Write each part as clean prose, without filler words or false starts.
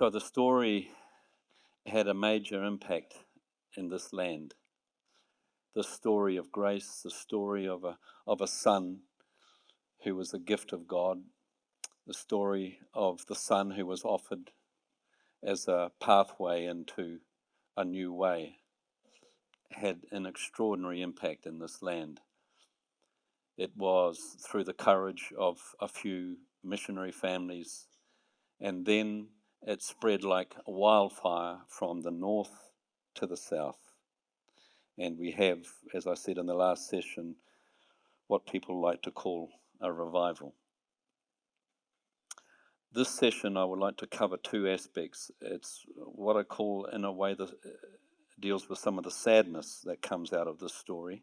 So the story had a major impact in this land. The story of grace, the story of a son who was a gift of God, the story of the son who was offered as a pathway into a new way, had an extraordinary impact in this land. It was through the courage of a few missionary families, and then it spread like a wildfire from the north to the south. And we have, as I said in the last session, what people like to call a revival. This session I would like to cover two aspects. It's what I call, in a way, that deals with some of the sadness that comes out of this story.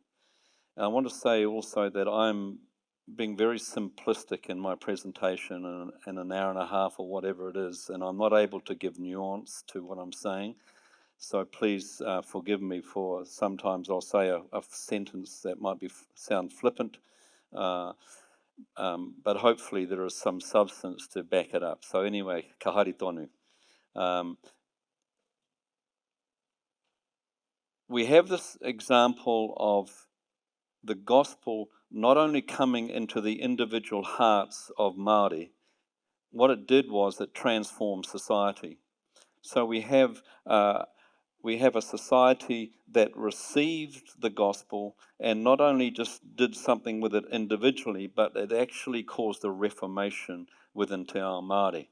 And I want to say also that I'm being very simplistic in my presentation in an hour and a half or whatever it is, and I'm not able to give nuance to what I'm saying. So please forgive me for sometimes I'll say a sentence that might sound flippant, but hopefully there is some substance to back it up. So anyway, ka hari tonu. We have this example of the gospel not only coming into the individual hearts of Māori. What it did was it transformed society. So we have a society that received the gospel and not only just did something with it individually, but it actually caused a reformation within Te Ao Māori.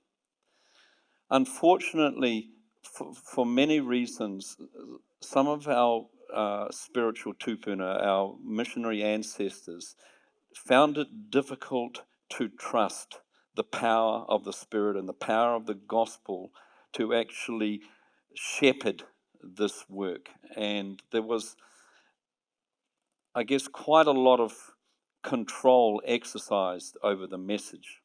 Unfortunately, for many reasons, some of our spiritual tupuna, our missionary ancestors, found it difficult to trust the power of the Spirit and the power of the gospel to actually shepherd this work. And there was, I guess, quite a lot of control exercised over the message.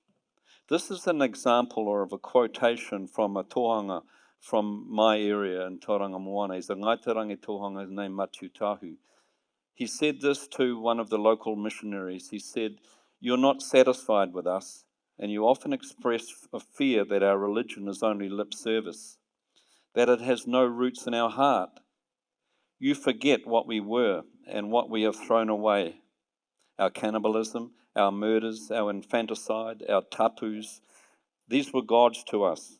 This is an example or of a quotation from a tohanga from my area in Tauranga Moana. He's a Ngaitarangi tohanga named Matu Tahu. He said this to one of the local missionaries. He said, "You're not satisfied with us, and you often express a fear that our religion is only lip service, that it has no roots in our heart. You forget what we were and what we have thrown away. Our cannibalism, our murders, our infanticide, our tapus, these were gods to us.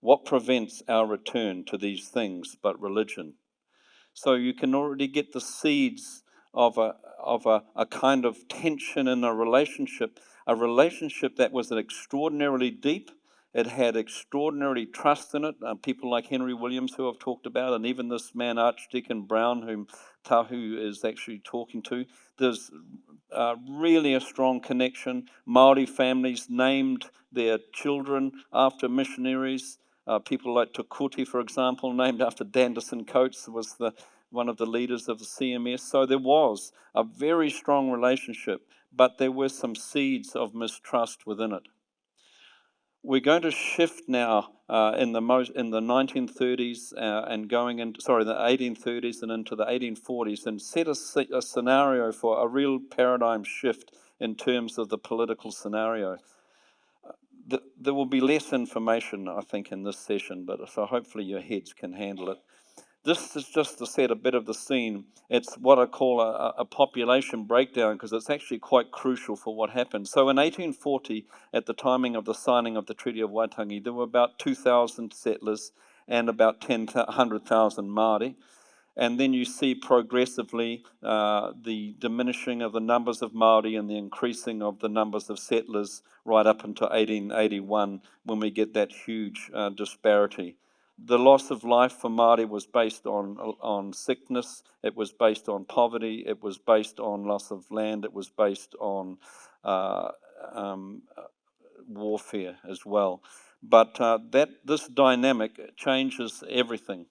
What prevents our return to these things but religion?" So you can already get the seeds of a kind of tension in a relationship that was extraordinarily deep. It had extraordinary trust in it. People like Henry Williams, who I've talked about, and even this man, Archdeacon Brown, whom Tahu is actually talking to. There's really a strong connection. Māori families named their children after missionaries. People like Tukuti, for example, named after Danderson Coates, was one of the leaders of the CMS. So there was a very strong relationship, but there were some seeds of mistrust within it. We're going to shift now in the 1930s and going into the 1830s and into the 1840s, and set a scenario for a real paradigm shift in terms of the political scenario. There will be less information, I think, in this session, but so hopefully your heads can handle it. This is just to set a bit of the scene. It's what I call a population breakdown, because it's actually quite crucial for what happened. So in 1840, at the timing of the signing of the Treaty of Waitangi, there were about 2,000 settlers and about 100,000 Māori. And then you see progressively the diminishing of the numbers of Māori and the increasing of the numbers of settlers right up until 1881, when we get that huge disparity. The loss of life for Māori was based on sickness, it was based on poverty, it was based on loss of land, it was based on warfare as well. But this dynamic changes everything.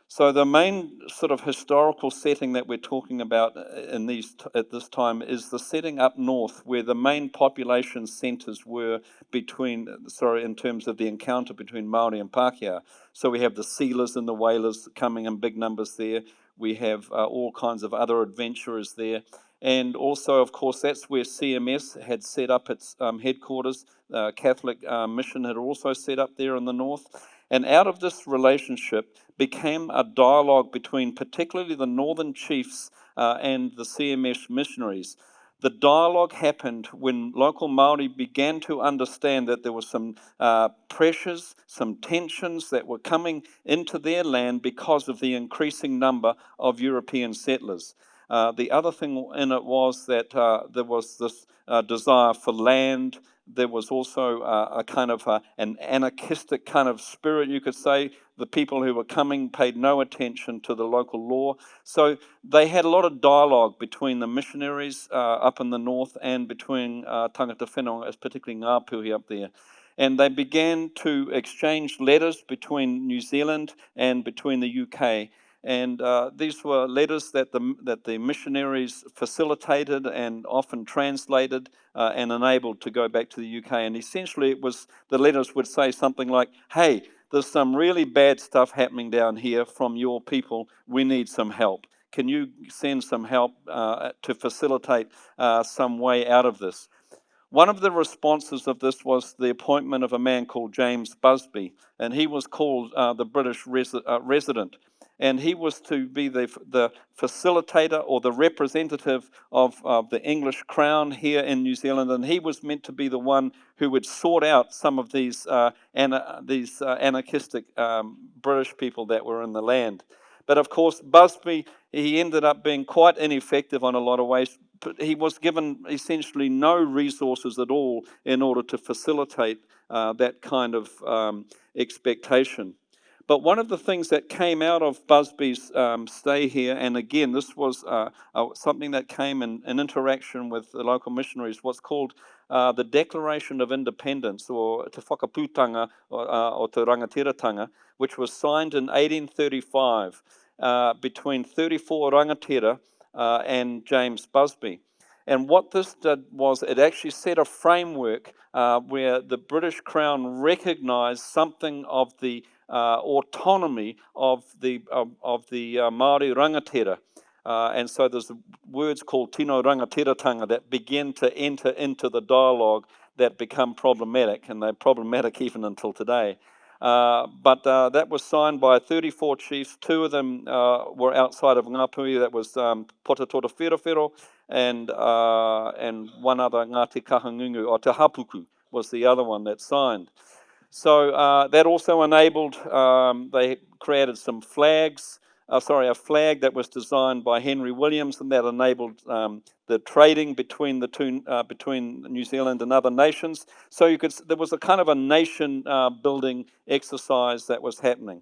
So the main sort of historical setting that we're talking about at this time is the setting up north, where the main population centres were in terms of the encounter between Māori and Pākehā. So we have the sealers and the whalers coming in big numbers there. We have all kinds of other adventurers there. And also, of course, that's where CMS had set up its headquarters. Catholic mission had also set up there in the north. And out of this relationship became a dialogue between particularly the northern chiefs and the CMS missionaries. The dialogue happened when local Māori began to understand that there were some pressures, some tensions that were coming into their land because of the increasing number of European settlers. The other thing in it was that there was this desire for land. There was also a kind of an anarchistic kind of spirit, you could say. The people who were coming paid no attention to the local law. So they had a lot of dialogue between the missionaries up in the north and between tangata whenua, particularly Ngāpuhi up there. And they began to exchange letters between New Zealand and between the UK. And these were letters that the missionaries facilitated and often translated and enabled to go back to the UK. And essentially, it was the letters would say something like, "Hey, there's some really bad stuff happening down here from your people. We need some help. Can you send some help to facilitate some way out of this?" One of the responses of this was the appointment of a man called James Busby, and he was called the British resident. And he was to be the facilitator or the representative of the English Crown here in New Zealand, and he was meant to be the one who would sort out some of these anarchistic British people that were in the land. But of course, Busby, he ended up being quite ineffective on a lot of ways. But he was given essentially no resources at all in order to facilitate that kind of expectation. But one of the things that came out of Busby's stay here, and again, this was something that came in interaction with the local missionaries, what's called the Declaration of Independence, or Te Whakaputanga, or Te Rangatiratanga, which was signed in 1835 between 34 rangatira and James Busby. And what this did was it actually set a framework where the British Crown recognised something of the autonomy of the Māori rangatira. And so there's words called tino rangatiratanga that begin to enter into the dialogue that become problematic, and they're problematic even until today. But that was signed by 34 chiefs. Two of them were outside of Ngāpuhi. That was Potatora Whirawhiro and one other Ngāti Kahangungu, or Te Hapuku was the other one that signed. So that also enabled, they created some flags, a flag that was designed by Henry Williams, and that enabled the trading between the two, between New Zealand and other nations. So there was a kind of a nation building exercise that was happening.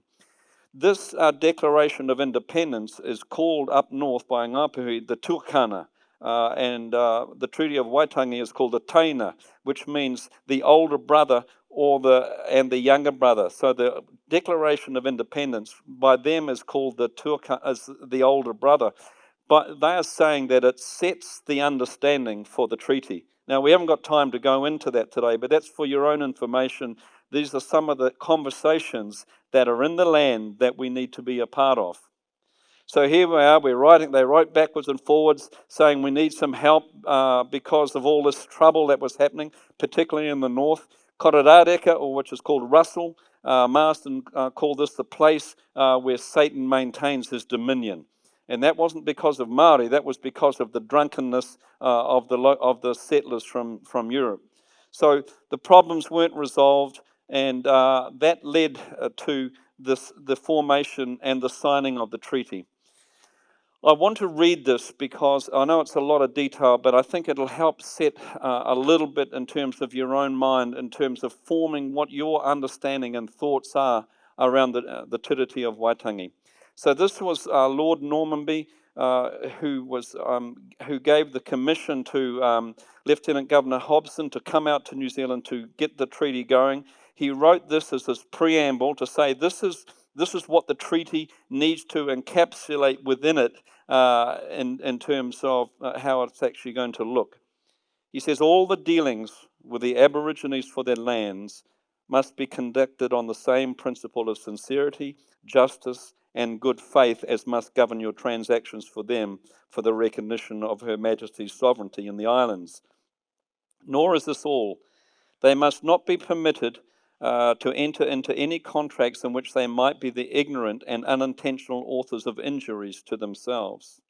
This Declaration of Independence is called up north by Ngāpuhi the Tuakana, and the Treaty of Waitangi is called the Taina, which means the older brother and the younger brother. So the Declaration of Independence by them is called the older brother, but they are saying that it sets the understanding for the treaty. Now, we haven't got time to go into that today, but that's for your own information. These are some of the conversations that are in the land that we need to be a part of. So here we are, they write backwards and forwards saying we need some help because of all this trouble that was happening, particularly in the north. Kororareka, or which is called Russell, Marston called this the place where Satan maintains his dominion. And that wasn't because of Māori, that was because of the drunkenness of the settlers from Europe. So the problems weren't resolved, and that led to the formation and the signing of the treaty. I want to read this because I know it's a lot of detail, but I think it'll help set a little bit in terms of your own mind, in terms of forming what your understanding and thoughts are around the Tiriti of Waitangi. So this was Lord Normanby, who gave the commission to Lieutenant Governor Hobson to come out to New Zealand to get the treaty going. He wrote this as his preamble to say this is what the treaty needs to encapsulate within it in terms of how it's actually going to look. He says all the dealings with the Aborigines for their lands must be conducted on the same principle of sincerity, justice, and good faith as must govern your transactions for them for the recognition of Her Majesty's sovereignty in the islands. Nor is this all. They must not be permitted to enter into any contracts in which they might be the ignorant and unintentional authors of injuries to themselves.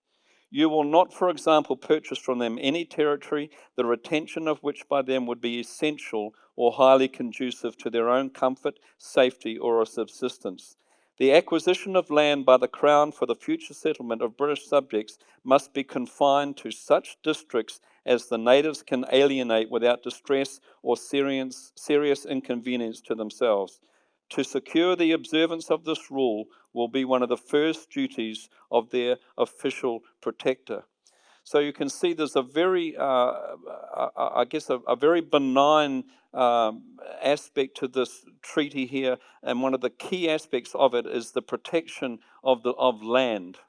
You will not, for example, purchase from them any territory, the retention of which by them would be essential or highly conducive to their own comfort, safety, or subsistence. The acquisition of land by the Crown for the future settlement of British subjects must be confined to such districts as the natives can alienate without distress or serious inconvenience to themselves. To secure the observance of this rule will be one of the first duties of their official protector. So you can see there's a very, I guess, a very benign aspect to this treaty here, and one of the key aspects of it is the protection of land,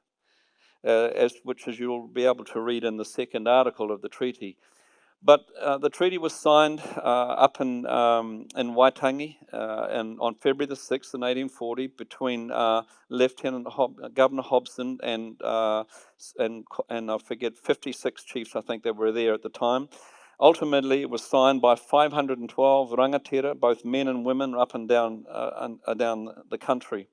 which as you'll be able to read in the second article of the treaty. But the treaty was signed up in Waitangi on February the 6th in 1840 between Governor Hobson and I forget 56 chiefs, I think they were there at the time. Ultimately, it was signed by 512 rangatira, both men and women, up and down the country.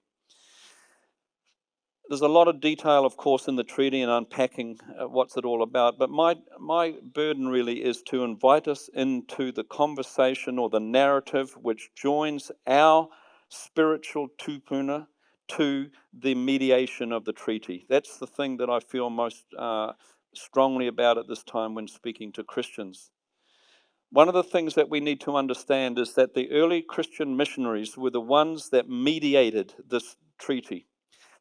There's a lot of detail, of course, in the treaty and unpacking what's it all about, but my burden really is to invite us into the conversation or the narrative which joins our spiritual tupuna to the mediation of the treaty. That's the thing that I feel most strongly about at this time when speaking to Christians. One of the things that we need to understand is that the early Christian missionaries were the ones that mediated this treaty.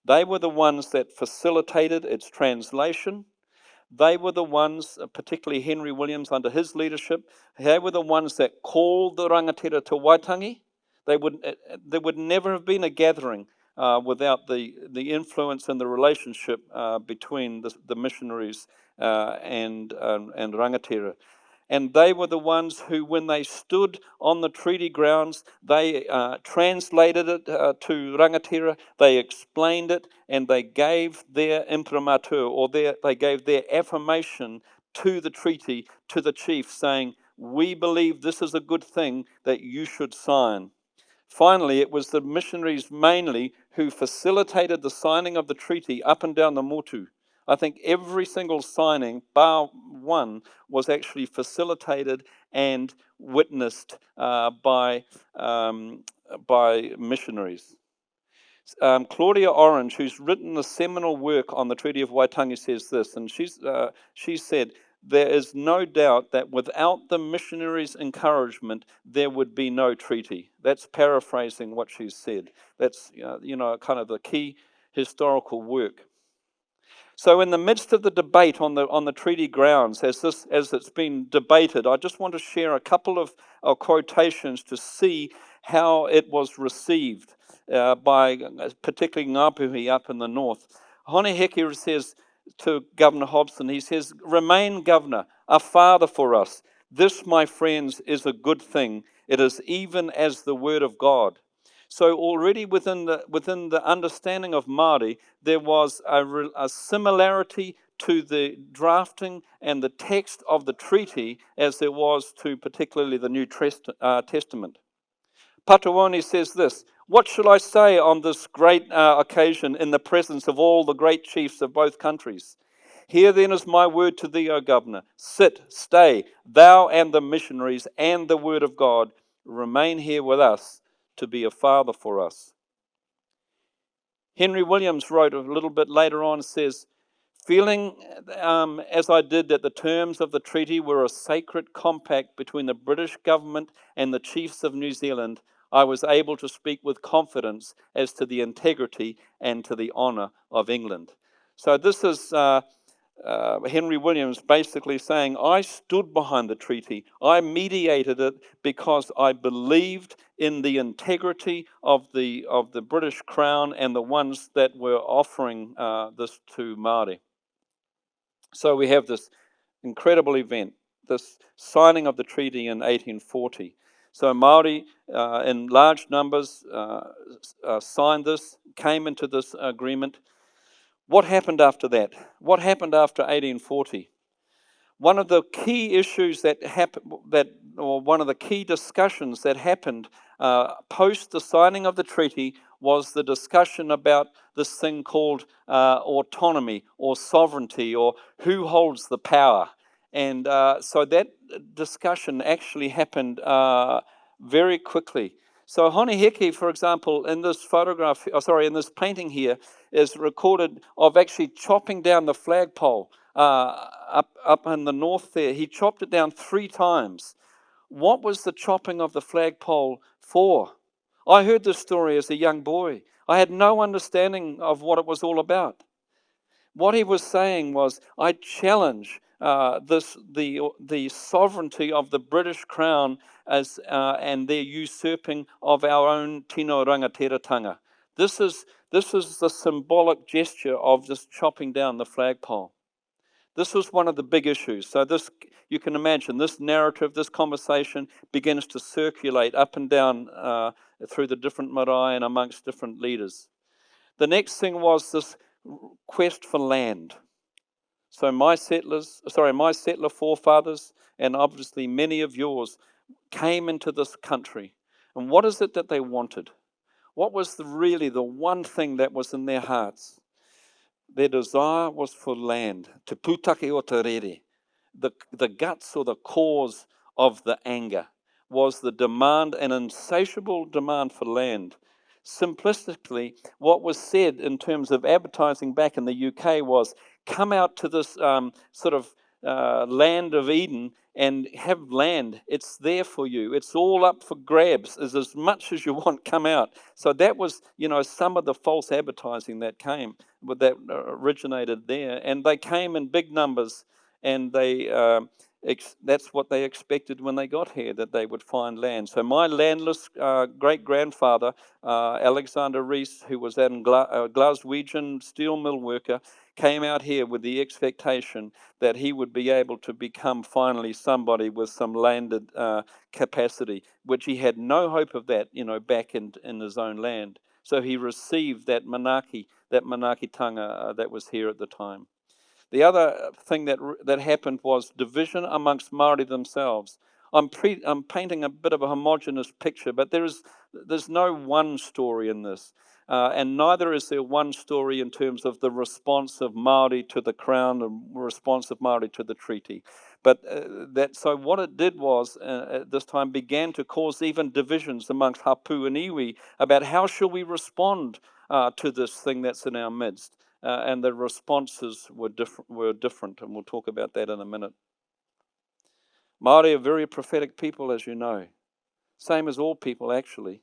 They were the ones that facilitated its translation. They were the ones, particularly Henry Williams under his leadership, they were the ones that called the rangatira to Waitangi. There would never have been a gathering without the influence and the relationship between the missionaries and rangatira. And they were the ones who, when they stood on the treaty grounds, they translated it to rangatira, they explained it, and they gave their imprimatur, or they gave their affirmation to the treaty, to the chief, saying, we believe this is a good thing that you should sign. Finally, it was the missionaries mainly who facilitated the signing of the treaty up and down the Motu. I think every single signing, bar one, was actually facilitated and witnessed by missionaries. Claudia Orange, who's written the seminal work on the Treaty of Waitangi, says this, and she said, there is no doubt that without the missionaries' encouragement, there would be no treaty. That's paraphrasing what she said. That's kind of the key historical work. So in the midst of the debate on the treaty grounds, as it's been debated, I just want to share a couple of quotations to see how it was received by particularly Ngāpuhi up in the north. Honeheke says to Governor Hobson, he says, remain governor, a father for us. This, my friends, is a good thing. It is even as the word of God. So already within the understanding of Māori, there was a similarity to the drafting and the text of the treaty as there was to particularly the New Testament. Patuoni says this, what shall I say on this great occasion in the presence of all the great chiefs of both countries? Here then is my word to thee, O governor. Sit, stay, thou and the missionaries and the word of God, remain here with us to be a father for us. Henry Williams wrote a little bit later on, says, feeling as I did that the terms of the treaty were a sacred compact between the British government and the chiefs of New Zealand, I was able to speak with confidence as to the integrity and to the honour of England. So this is Henry Williams basically saying, I stood behind the treaty. I mediated it because I believed in the integrity of the British Crown and the ones that were offering this to Māori. So we have this incredible event, this signing of the treaty in 1840. So Māori in large numbers signed this, came into this agreement. What happened after that? What happened after 1840? One of the key issues that happened, or one of the key discussions that happened post the signing of the treaty was the discussion about this thing called autonomy or sovereignty, or who holds the power. And so that discussion actually happened very quickly. So Honiheke, for example, in this photograph, in this painting here, is recorded of actually chopping down the flagpole up in the north there. He chopped it down 3 times. What was the chopping of the flagpole for? I heard this story as a young boy. I had no understanding of what it was all about. What he was saying was, I challenge the sovereignty of the British Crown and their usurping of our own tino rangatiratanga. This is the symbolic gesture of this chopping down the flagpole. This was one of the big issues. So this, you can imagine, this narrative, this conversation begins to circulate up and down through the different marae and amongst different leaders. The next thing was this quest for land. So my settler forefathers, and obviously many of yours, came into this country. And what is it that they wanted? What was really the one thing that was in their hearts? Their desire was for land, te pūtake o te rere. The guts or the cause of the anger was the demand, an insatiable demand for land. Simplistically, what was said in terms of advertising back in the UK was, come out to this land of Eden and have land. It's there for you. It's all up for grabs. As much as you want, come out. So that was, some of the false advertising that came, that originated there. And they came in big numbers, and that's what they expected when they got here, that they would find land. So my landless great-grandfather, Alexander Reese, who was a Glaswegian steel mill worker, came out here with the expectation that he would be able to become finally somebody with some landed capacity, which he had no hope of that, back in his own land. So he received that manakitanga that was here at the time. The other thing that happened was division amongst Māori themselves. I'm painting a bit of a homogenous picture, but there's no one story in this. And neither is there one story in terms of the response of Māori to the Crown and response of Māori to the treaty. But so what it did was, at this time, began to cause even divisions amongst Hapu and Iwi about how shall we respond to this thing that's in our midst. And the responses were different, and we'll talk about that in a minute. Māori are very prophetic people, as you know. Same as all people, actually.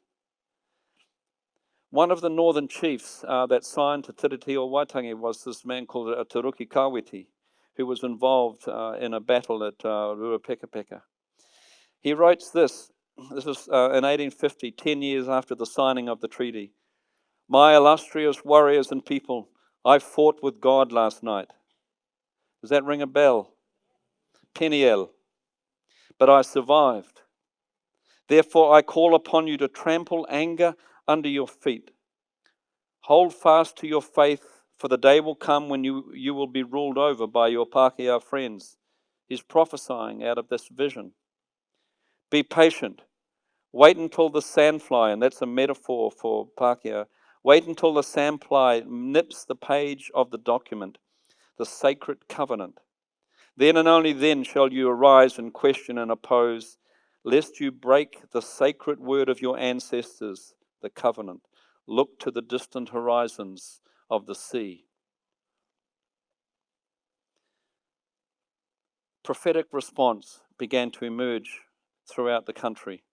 One of the northern chiefs that signed Te Tiriti o Waitangi was this man called Taruki Kawiti, who was involved in a battle at Ruapekapeka. He writes this is in 1850, 10 years after the signing of the treaty. My illustrious warriors and people, I fought with God last night. Does that ring a bell? Peniel. But I survived. Therefore I call upon you to trample anger under your feet. Hold fast to your faith, for the day will come when you will be ruled over by your Pākehā friends. He's prophesying out of this vision. Be patient. Wait until the sandfly, and that's a metaphor for Pākehā, wait until the sandfly nips the page of the document, the sacred covenant. Then and only then shall you arise and question and oppose, lest you break the sacred word of your ancestors, the covenant. Look to the distant horizons of the sea. Prophetic response began to emerge throughout the country.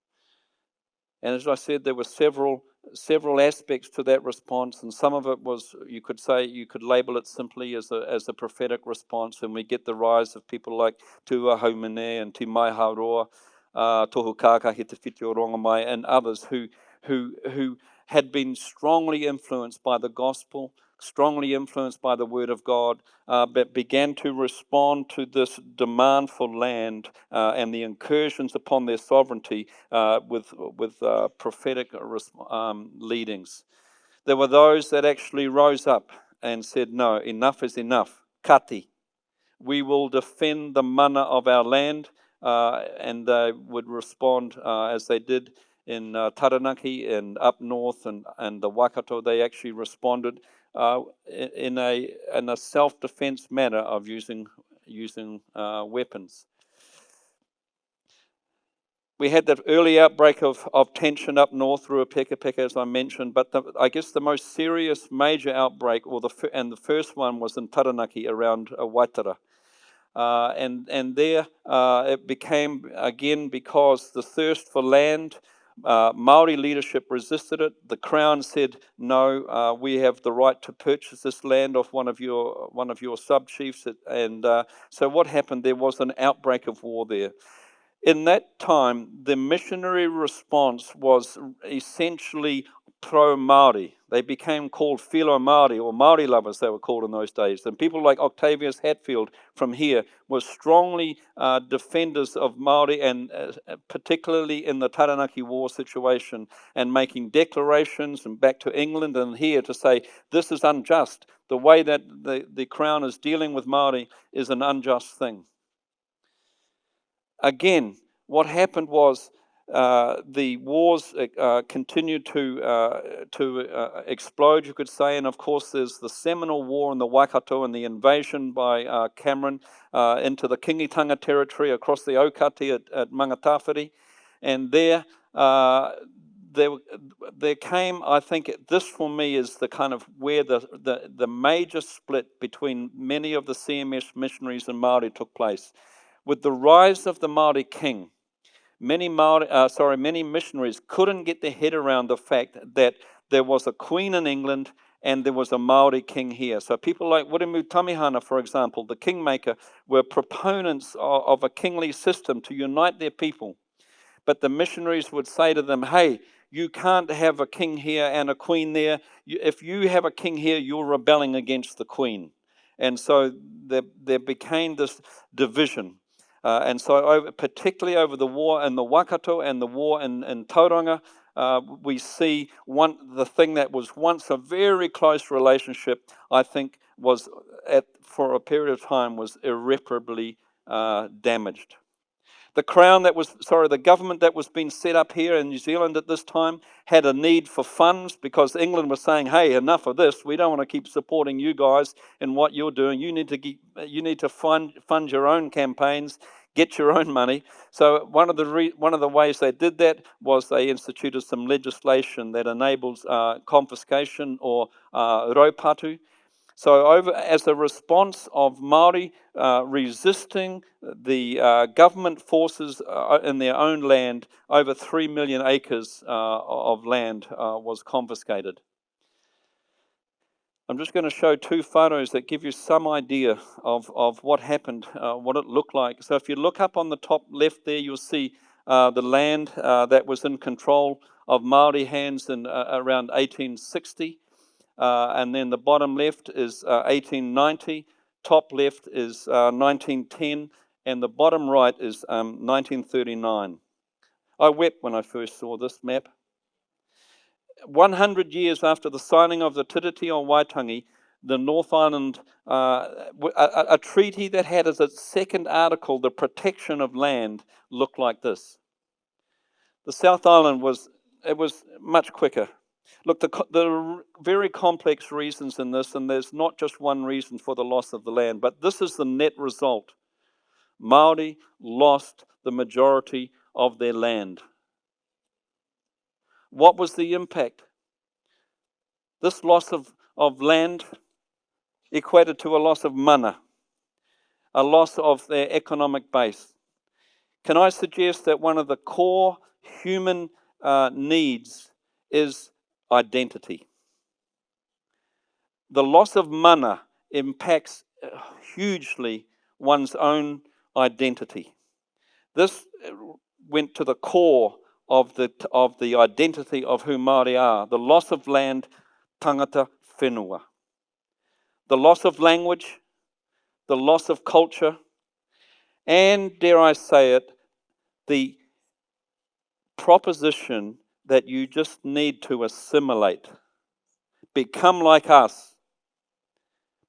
And as I said, there were several aspects to that response, and some of it was, you could label it simply as a prophetic response, and we get the rise of people like Tua Haumene and Te Mai Hauroa, Tohu Kākahi Te Whiti o Rongamai, and others who had been strongly influenced by the gospel, strongly influenced by the word of God, but began to respond to this demand for land and the incursions upon their sovereignty with prophetic leadings. There were those that actually rose up and said, no, enough is enough. Kati. We will defend the mana of our land, and they would respond as they did Taranaki and up north and the Waikato. They actually responded in a self-defense manner of using weapons. We had the early outbreak of tension up north through Ruapekapeka, as I mentioned, but I guess the most serious major outbreak, and the first one was in Taranaki around Waitara. And there it became, again, because the thirst for land, Maori leadership resisted it. The Crown said, no, we have the right to purchase this land off one of your sub-chiefs. And so what happened, there was an outbreak of war there. In that time, the missionary response was essentially pro-Māori. They became called Whilo Māori, or Māori lovers they were called in those days. And people like Octavius Hatfield from here were strongly defenders of Māori, and particularly in the Taranaki War situation, and making declarations and back to England and here to say, this is unjust. The way that the Crown is dealing with Māori is an unjust thing. Again, what happened was the wars continued to explode, you could say, and of course there's the Seminole War in the Waikato and the invasion by Cameron into the Kingitanga territory across the Aukati at Mangatawhiri, and there came, I think, this for me is the kind of where the major split between many of the CMS missionaries and Māori took place. With the rise of the Māori king, many missionaries couldn't get their head around the fact that there was a queen in England and there was a Māori king here. So people like Wiremu Tamihana, for example, the kingmaker, were proponents of a kingly system to unite their people. But the missionaries would say to them, hey, you can't have a king here and a queen there. If you have a king here, you're rebelling against the queen. And so there became this division. And so particularly over the war in the Waikato and the war in Tauranga, we see the thing that was once a very close relationship, I think, was for a period of time was irreparably damaged. The government that was being set up here in New Zealand at this time had a need for funds because England was saying, hey, enough of this. We don't want to keep supporting you guys in what you're doing. You need to fund your own campaigns, get your own money. So one of the ways they did that was they instituted some legislation that enables confiscation or raupatu. So as a response of Māori resisting the government forces in their own land, over 3 million acres of land was confiscated. I'm just going to show two photos that give you some idea of what happened, what it looked like. So if you look up on the top left there, you'll see the land that was in control of Māori hands in around 1860. And then the bottom left is 1890, top left is 1910, and the bottom right is 1939. I wept when I first saw this map. 100 years after the signing of the Tiriti o Waitangi, the North Island, a treaty that had as its second article the protection of land, looked like this. The South Island was much quicker. Look, there are very complex reasons in this, and there's not just one reason for the loss of the land, but this is the net result. Māori lost the majority of their land. What was the impact? This loss of land equated to a loss of mana, a loss of their economic base. Can I suggest that one of the core human needs is identity? The loss of mana impacts hugely one's own identity. This went to the core of the identity of who Māori are. The loss of land, tangata whenua. The loss of language, the loss of culture, and, dare I say it, the proposition that you just need to assimilate. Become like us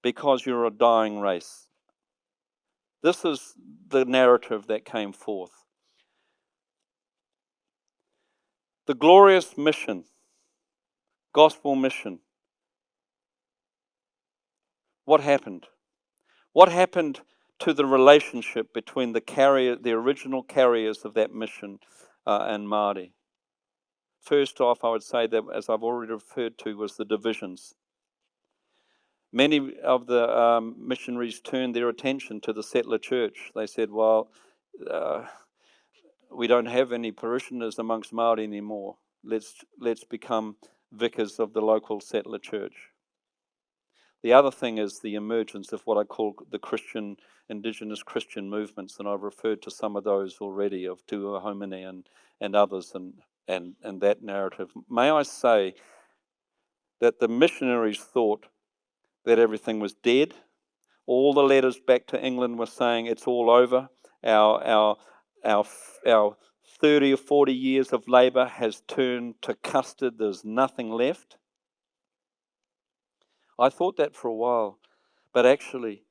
because you're a dying race. This is the narrative that came forth. The glorious mission, gospel mission. What happened? What happened to the relationship between the original carriers of that mission, and Māori? First off, I would say that, as I've already referred to, was the divisions. Many of the missionaries turned their attention to the settler church. They said, well, we don't have any parishioners amongst Māori anymore. Let's become vicars of the local settler church. The other thing is the emergence of what I call the indigenous Christian movements, and I've referred to some of those already, of Te Ua Haumene and others, and that narrative. May I say that the missionaries thought that everything was dead. All the letters back to England were saying it's all over. Our 30 or 40 years of labour has turned to custard. There's nothing left. I thought that for a while, but actually,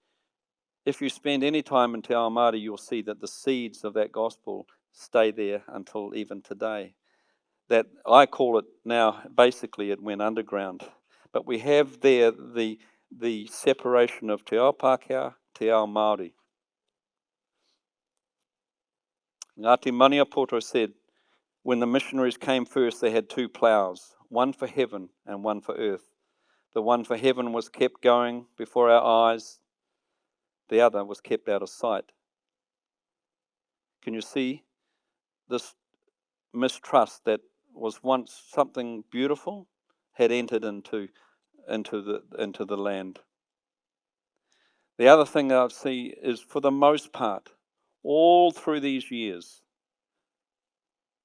if you spend any time in Te Ao Māori, you'll see that the seeds of that gospel stay there until even today. That I call it now, basically it went underground. But we have there the separation of Te Ao Pākehā, Te Ao Māori. Ngāti Maniapoto said, when the missionaries came first, they had two ploughs, one for heaven and one for earth. The one for heaven was kept going before our eyes. The other was kept out of sight. Can you see this mistrust that was once something beautiful had entered into the land? The other thing I see is, for the most part, all through these years,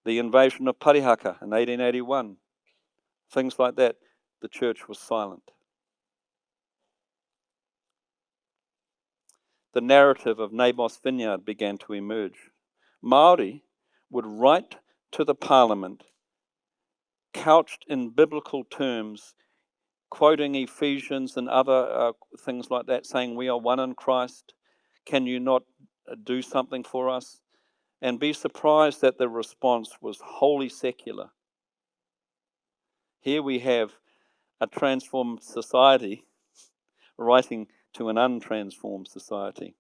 the invasion of Parihaka in 1881, things like that, the church was silent. The narrative of Naboth's vineyard began to emerge. Māori would write to the parliament, couched in biblical terms, quoting Ephesians and other things like that, saying, we are one in Christ. Can you not do something for us? And be surprised that the response was wholly secular. Here we have a transformed society writing to an untransformed society.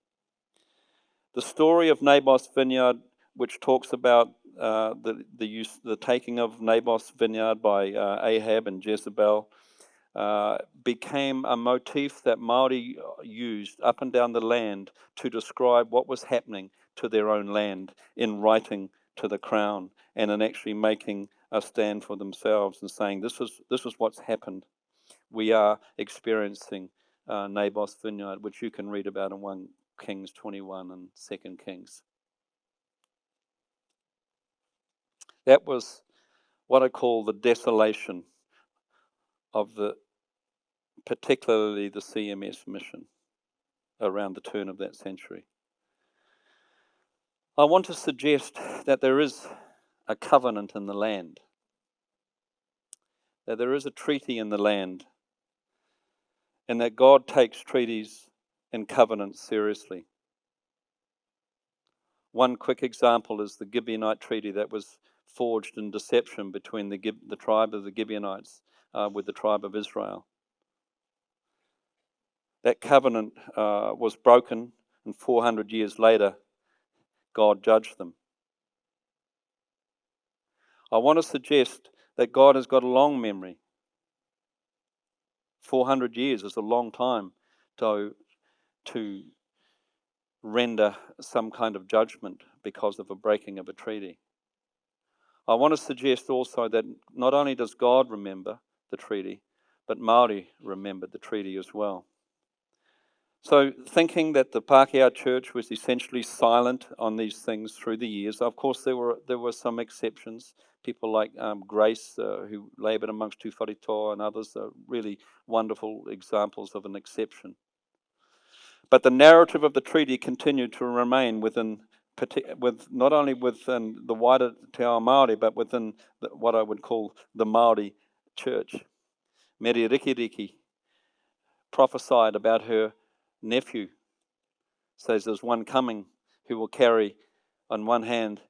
The story of Naboth's vineyard, which talks about the taking of Naboth's vineyard by Ahab and Jezebel, became a motif that Māori used up and down the land to describe what was happening to their own land, in writing to the crown and in actually making a stand for themselves and saying, this is what's happened. We are experiencing Naboth's vineyard, which you can read about in 1 Kings 21 and 2 Kings. That was what I call the desolation of particularly the CMS mission around the turn of that century. I want to suggest that there is a covenant in the land, that there is a treaty in the land, and that God takes treaties and covenants seriously. One quick example is the Gibeonite treaty that was forged in deception between the tribe of the Gibeonites with the tribe of Israel. That covenant was broken, and 400 years later, God judged them. I want to suggest that God has got a long memory. 400 years is a long time to render some kind of judgment because of a breaking of a treaty. I want to suggest also that not only does God remember the treaty, but Māori remembered the treaty as well. So thinking that the Pākehā Church was essentially silent on these things through the years, of course there were some exceptions. People like Grace, who laboured amongst Tu Wharetoa, and others are really wonderful examples of an exception. But the narrative of the treaty continued to remain not only within the wider Te Ao Māori, but within what I would call the Māori church. Mary Rikiriki prophesied about her nephew, says there's one coming who will carry on one hand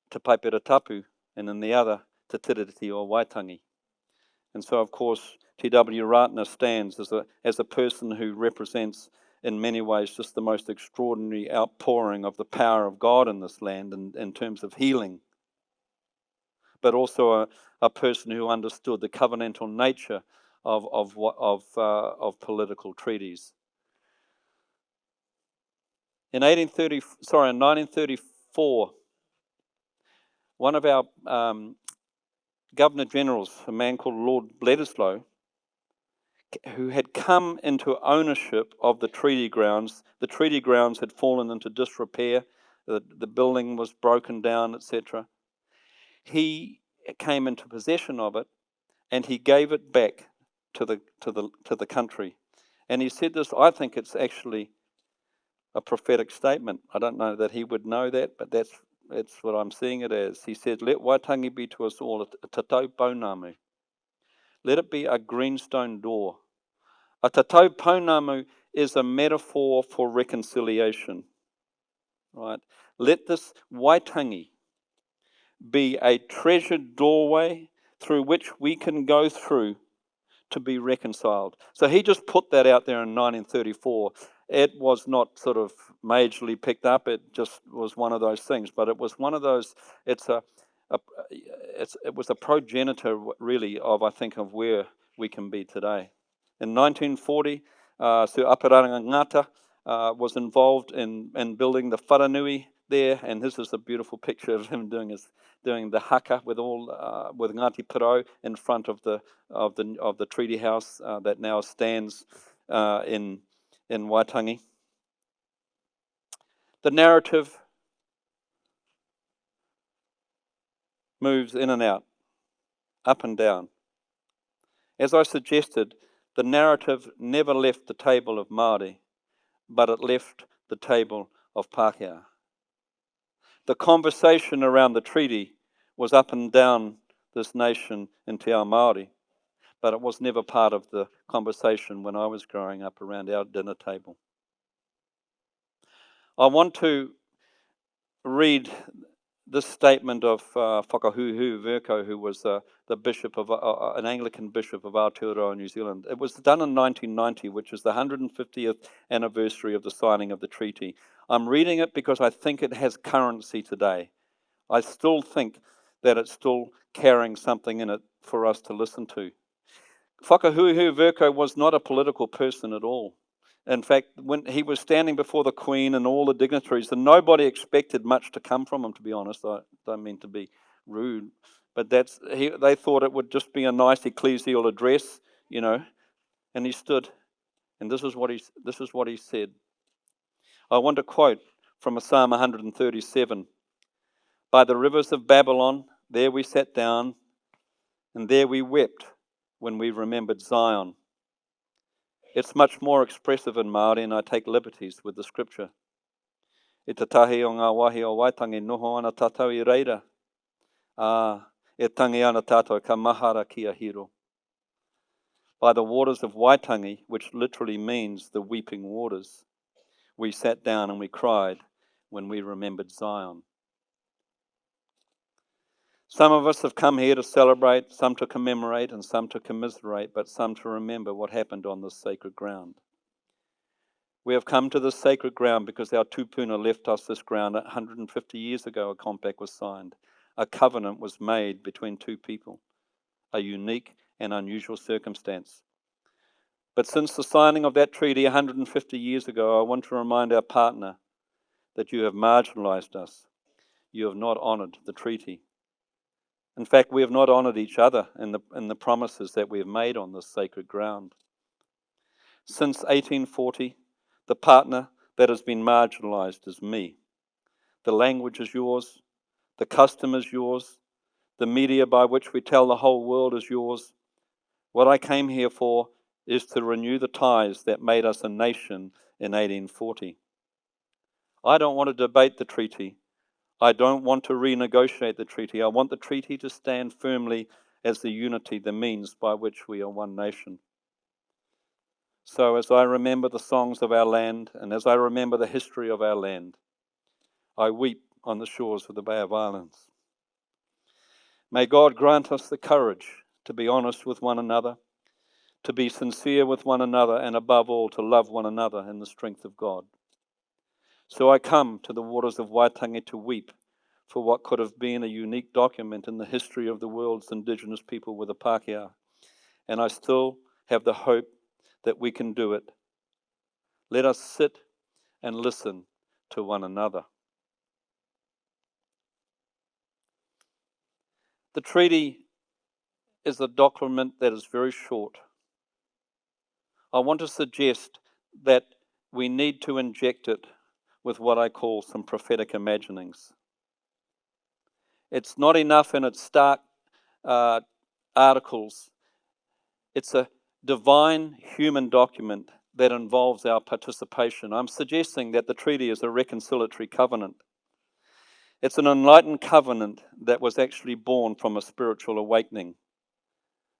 Te Paipera Tapu and in the other, Te Tiriti or Waitangi. And so, of course, T.W. Ratner stands as a person who represents, in many ways, just the most extraordinary outpouring of the power of God in this land in terms of healing, but also a person who understood the covenantal nature of political treaties. In 1934, one of our Governor Generals, a man called Lord Bledisloe, who had come into ownership of the treaty grounds. The treaty grounds had fallen into disrepair. The building was broken down, etc. He came into possession of it, and he gave it back to the country. And he said this. I think it's actually a prophetic statement. I don't know that he would know that, but that's what I'm seeing it as. He said, "Let Waitangi be to us all a tatau pounamu. Let it be a greenstone door." A tatau pounamu is a metaphor for reconciliation, right? Let this Waitangi be a treasured doorway through which we can go through to be reconciled. So he just put that out there in 1934. It was not sort of majorly picked up. It just was one of those things. But it was one of those. It was a progenitor, really, I think, of where we can be today. In 1940, Sir Aparanga Ngata was involved in building the wharanui there, and this is a beautiful picture of him doing the haka with Ngāti Pirou in front of the treaty house that now stands in Waitangi. The narrative moves in and out, up and down. As I suggested, the narrative never left the table of Māori, but it left the table of Pākehā. The conversation around the treaty was up and down this nation in Te Ao Māori, but it was never part of the conversation when I was growing up around our dinner table. I want to read this statement of Whakahuhu Verko, who was the bishop of an Anglican bishop of Aotearoa, New Zealand. It was done in 1990, which is the 150th anniversary of the signing of the treaty. I'm reading it because I think it has currency today. I still think that it's still carrying something in it for us to listen to. Whakahuhu Verko was not a political person at all. In fact, when he was standing before the Queen and all the dignitaries, and nobody expected much to come from him, to be honest. I don't mean to be rude, but they thought it would just be a nice ecclesial address, and he stood, and this is what he said. I want to quote from a Psalm 137. By the rivers of Babylon, there we sat down, and there we wept when we remembered Zion. It's much more expressive in Māori, and I take liberties with the scripture. E te tahi o ngā wahi o Waitangi noho ana tātou I reira. E tangi ana tātou ka mahara ki a hiro. By the waters of Waitangi, which literally means the weeping waters, we sat down and we cried when we remembered Zion. Some of us have come here to celebrate, some to commemorate, and some to commiserate, but some to remember what happened on this sacred ground. We have come to this sacred ground because our tupuna left us this ground 150 years ago. A compact was signed. A covenant was made between two people. A unique and unusual circumstance. But since the signing of that treaty 150 years ago, I want to remind our partner that you have marginalized us. You have not honored the treaty. In fact, we have not honored each other in the promises that we have made on this sacred ground. Since 1840, the partner that has been marginalized is me. The language is yours. The custom is yours. The media by which we tell the whole world is yours. What I came here for is to renew the ties that made us a nation in 1840. I don't want to debate the treaty. I don't want to renegotiate the treaty. I want the treaty to stand firmly as the unity, the means by which we are one nation. So as I remember the songs of our land, and as I remember the history of our land, I weep on the shores of the Bay of Islands. May God grant us the courage to be honest with one another, to be sincere with one another, and above all, to love one another in the strength of God. So I come to the waters of Waitangi to weep for what could have been a unique document in the history of the world's Indigenous people with a Pākehā. And I still have the hope that we can do it. Let us sit and listen to one another. The treaty is a document that is very short. I want to suggest that we need to inject it with what I call some prophetic imaginings. It's not enough in its stark articles. It's a divine human document that involves our participation. I'm suggesting that the treaty is a reconciliatory covenant. It's an enlightened covenant that was actually born from a spiritual awakening.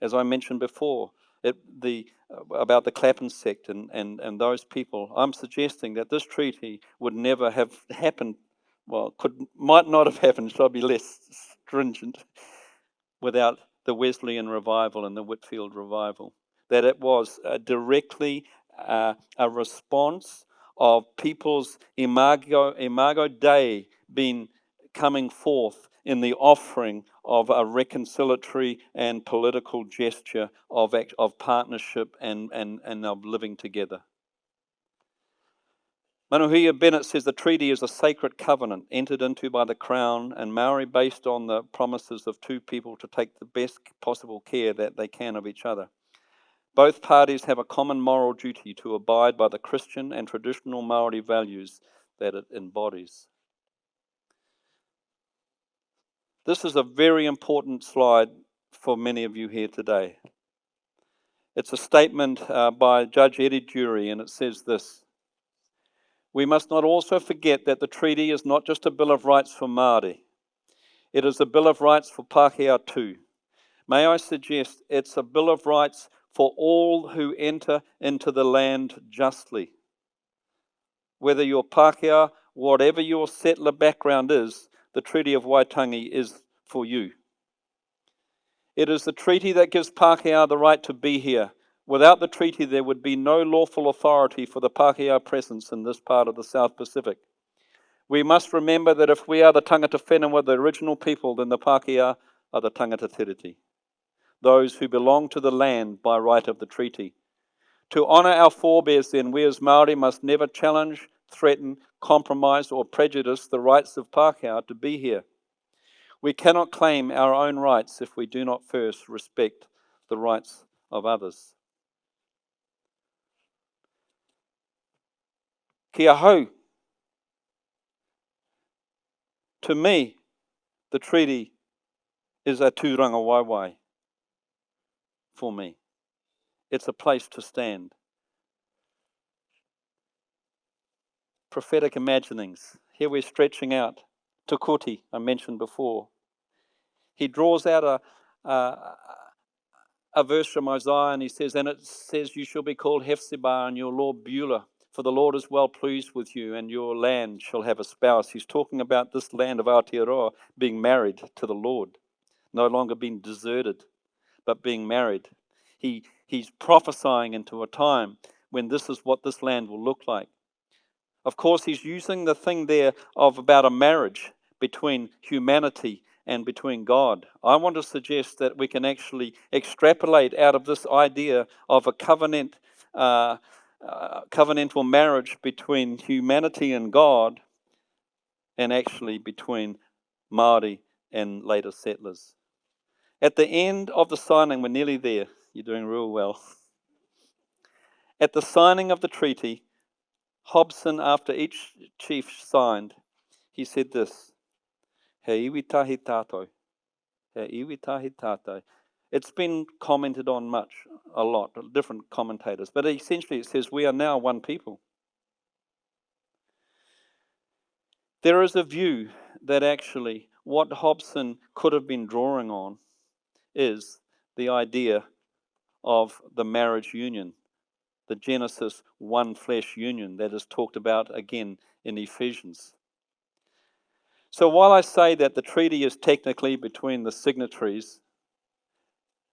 As I mentioned before, about the Clapham sect and those people, I'm suggesting that this treaty would never have happened, might not have happened, should I be less stringent, without the Wesleyan revival and the Whitfield revival. That it was directly a response of people's imago Dei being coming forth in the offering of a reconciliatory and political gesture of partnership and of living together. Manuhia Bennett says the treaty is a sacred covenant entered into by the Crown and Maori based on the promises of two people to take the best possible care that they can of each other. Both parties have a common moral duty to abide by the Christian and traditional Maori values that it embodies. This is a very important slide for many of you here today. It's a statement by Judge Eddie Jury, and it says this: "We must not also forget that the treaty is not just a Bill of Rights for Māori. It is a Bill of Rights for Pākehā too. May I suggest it's a Bill of Rights for all who enter into the land justly. Whether you're Pākehā, whatever your settler background is, the Treaty of Waitangi is for you. It is the treaty that gives Pākehā the right to be here. Without the treaty, there would be no lawful authority for the Pākehā presence in this part of the South Pacific. We must remember that if we are the tangata whenua, the original people, then the Pākehā are the tangata tiriti, those who belong to the land by right of the treaty. To honour our forebears, then, we as Māori must never challenge, threaten, compromise, or prejudice the rights of Pākehā to be here. We cannot claim our own rights if we do not first respect the rights of others." Kia hau. To me, the treaty is a tūranga waiwai for me. It's a place to stand. Prophetic imaginings. Here we're stretching out. Te Koti, I mentioned before. He draws out a verse from Isaiah, and he says, "And it says, you shall be called Hephzibah, and your Lord Beulah, for the Lord is well pleased with you, and your land shall have a spouse." He's talking about this land of Aotearoa being married to the Lord, no longer being deserted, but being married. He's prophesying into a time when this is what this land will look like. Of course, he's using the thing there of about a marriage between humanity and between God. I want to suggest that we can actually extrapolate out of this idea of a covenantal marriage between humanity and God, and actually between Māori and later settlers. At the end of the signing, we're nearly there. You're doing real well. At the signing of the treaty, Hobson, after each chief signed, he said this: "He iwi tahi tātou. He iwi tahi tātou." It's been commented on a lot, different commentators, but essentially it says we are now one people. There is a view that actually what Hobson could have been drawing on is the idea of the marriage union, the Genesis one flesh union that is talked about again in Ephesians. So while I say that the treaty is technically between the signatories,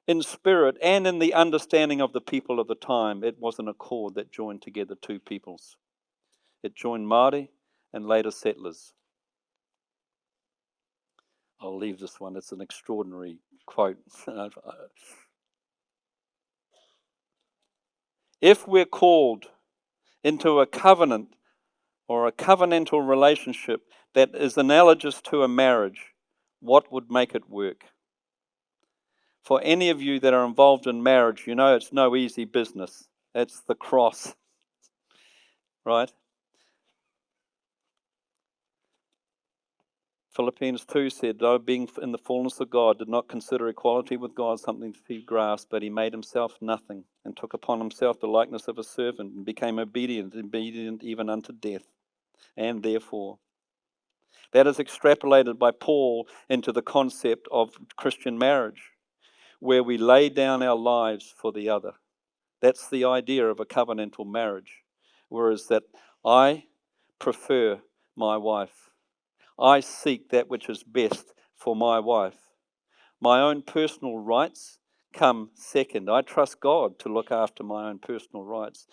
in spirit and in the understanding of the people of the time, it was an accord that joined together two peoples. It joined Māori and later settlers. I'll leave this one. It's an extraordinary quote. If we're called into a covenant or a covenantal relationship that is analogous to a marriage, what would make it work? For any of you that are involved in marriage, you know it's no easy business. It's the cross, right? Philippians 2 said, though being in the fullness of God, did not consider equality with God something to be grasped, but he made himself nothing, and took upon himself the likeness of a servant, and became obedient even unto death. And therefore, that is extrapolated by Paul into the concept of Christian marriage, where we lay down our lives for the other. That's the idea of a covenantal marriage. Whereas that I prefer my wife. I seek that which is best for my wife. My own personal rights come second. I trust God to look after my own personal rights.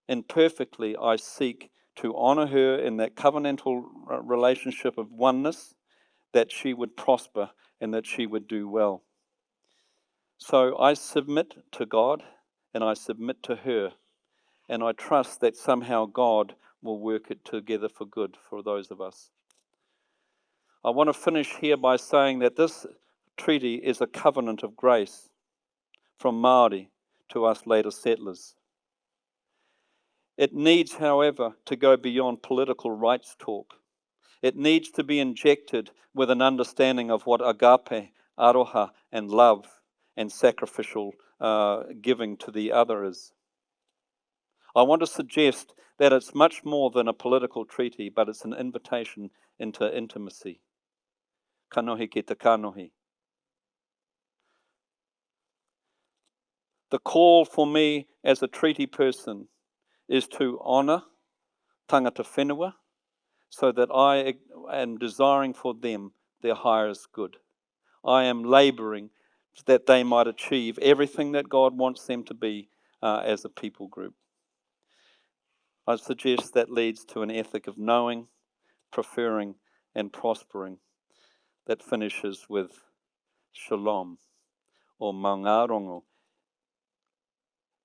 And perfectly, I seek to honor her in that covenantal relationship of oneness, that she would prosper and that she would do well. So I submit to God and I submit to her, and I trust that somehow God will work it together for good for those of us. I want to finish here by saying that this treaty is a covenant of grace from Māori to us later settlers. It needs, however, to go beyond political rights talk. It needs to be injected with an understanding of what agape, aroha, and love and sacrificial giving to the other is. I want to suggest that it's much more than a political treaty, but it's an invitation into intimacy. Kanohi ki te kanohi. The call for me as a treaty person is to honour tangata whenua, so that I am desiring for them their highest good. I am labouring that they might achieve everything that God wants them to be as a people group. I suggest that leads to an ethic of knowing, preferring, and prospering that finishes with shalom or maungarongo.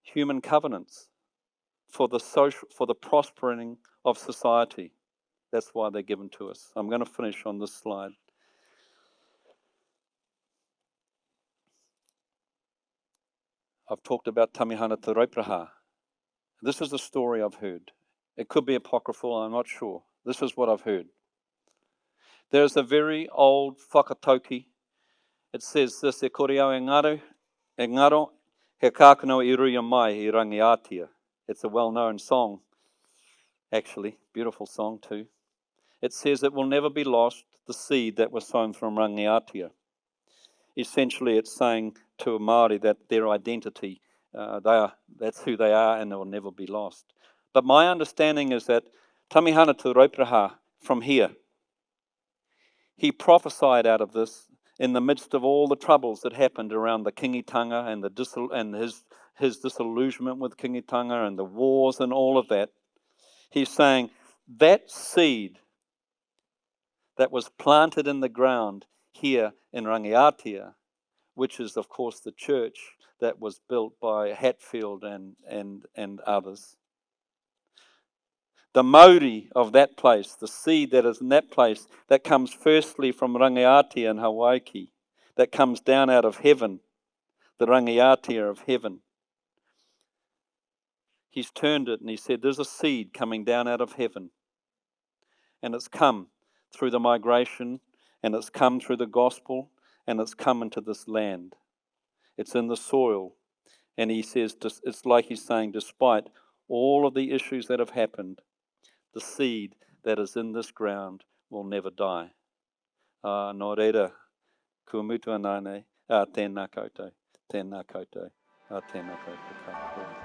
Human covenants for the prospering of society. That's why they're given to us. I'm going to finish on this slide. I've talked about Tamihana Te Raupraha. This is a story I've heard. It could be apocryphal, I'm not sure. This is what I've heard. There's a very old whakatauki. It says this, e kore au e ngaro, he kākano I ruia mai I rangiatia. It's a well-known song, actually. Beautiful song too. It says it will never be lost, the seed that was sown from rangiatia. Essentially, it's saying to a Māori that their identity, that's who they are, and they will never be lost. But my understanding is that Tamihana Te Raupraha, from here, he prophesied out of this in the midst of all the troubles that happened around the kingitanga and his disillusionment with kingitanga and the wars and all of that. He's saying that seed that was planted in the ground here in Rangiatia, which is, of course, the church that was built by Hatfield and others. The Māori of that place, the seed that is in that place, that comes firstly from Rangiatia and Hawaii, that comes down out of heaven, the Rangiatia of heaven. He's turned it and he said, there's a seed coming down out of heaven. And it's come through the migration, and it's come through the gospel, and it's come into this land. It's in the soil. And he says, it's like he's saying, despite all of the issues that have happened, the seed that is in this ground will never die. Nō reira, kua mutu anane, tēnā koutou, tēnā koutou, tēnā koutou.